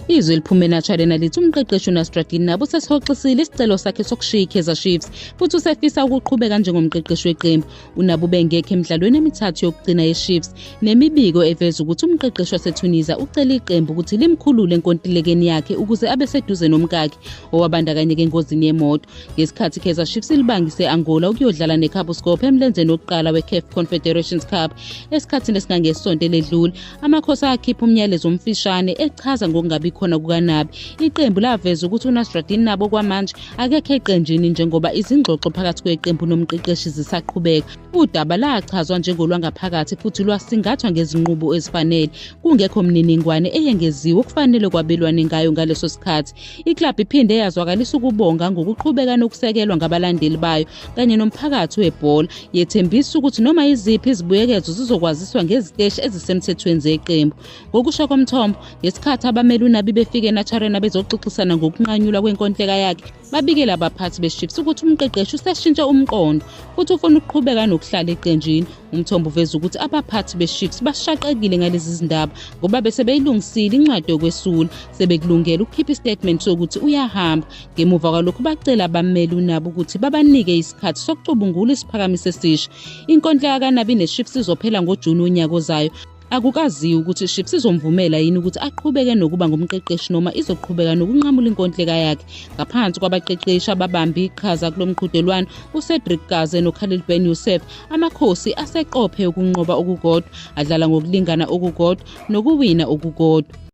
Izwe liphume naturally lithi umqeqeshi uNasruddin Nabo sesihoxisile isicelo sakhe sokushiya iKaizer Chiefs futhi usefisa ukuqhubeka njengomqeqeshi weqembu. uNabo bengekho emidlalweni emithathu yokugcina yeChiefs nemibiko eveza ukuthi umqeqeshi waseTunisia ucela iqembu ukuthi limkhulule enkontilekeni yakhe ukuze abe seduze nomkakhe owabandakanyeka engozini yemoto ngesikhathi iKaizer Chiefs ilibangise Angola ukuyodlala neCabo Scope emlenzeni wokuqala weCAF Confederations Cup. Esikhathini esingangesonto eledlule amakhosi akhipha umyalezo omfishane echaza ngokungabi khona kukaNabi. Iqembu laveza ukuthi uNasruddin Nabo kwamanje akekho eqenjini njengoba izingxoxo phakathi kweqembu nomqeqeshi zisaqhubeka. Udaba lachazwa njengolwangaphakathi futhi lwasingathwa ngezinqubo ezifanele kungekho mniningwane eyengeziwe okufanele kwabelwane ngayo ngaleso sikhathi. Iklabhu iphinde yazwakalisa ukubonga ngokuqhubeka nokusekelwa ngabalandeli bayo kanye nomphakathi webhola, yethembisa ukuthi noma iziphi izibuyekezo zizokwaziswa ngeziteshi ezisemthethweni zeqembu. Ngokusho komthombo, ngesikhathi abameli uNabi befike eNaturena bezoxoxisana ngokunqanyulwa kwenkontileka yakhe, babikela abaphathi beChiefs ukuthi umqeqeshi useshintshe umqondo futhi ufuna ukuqhubeka nokuhlala eqenjini. Umthombo uveza ukuthi abaphathi beChiefs bashaqekile ngalezi zindaba ngoba bese beyilungisile incwadi yokwesula, sebekulungela ukukhipha istatement sokuthi uyahamba. Ngemuva kwalokhu bacela abameli uNabi ukuthi babanike isikhathi sokucubungula isiphakamiso esisha. Inkontileka kaNabi neChiefs izophela ngoJuni onyaka ozayo. Akukaziwa ukuthi iChiefs izomvumela yini ukuthi aqhubeke nokuba ngumqeqeshi noma izoqhubeka nokunqamula inkontileka yakhe. Ngaphansi kwabaqeqeshi ababambe iqhaza kulomqhudelwano uCedric Gaze noKhalil Ben Youssef, amakhosi aseqophe ukunqoba okukodwa, adlala ngokulingana okukodwa nokuwina okukodwa.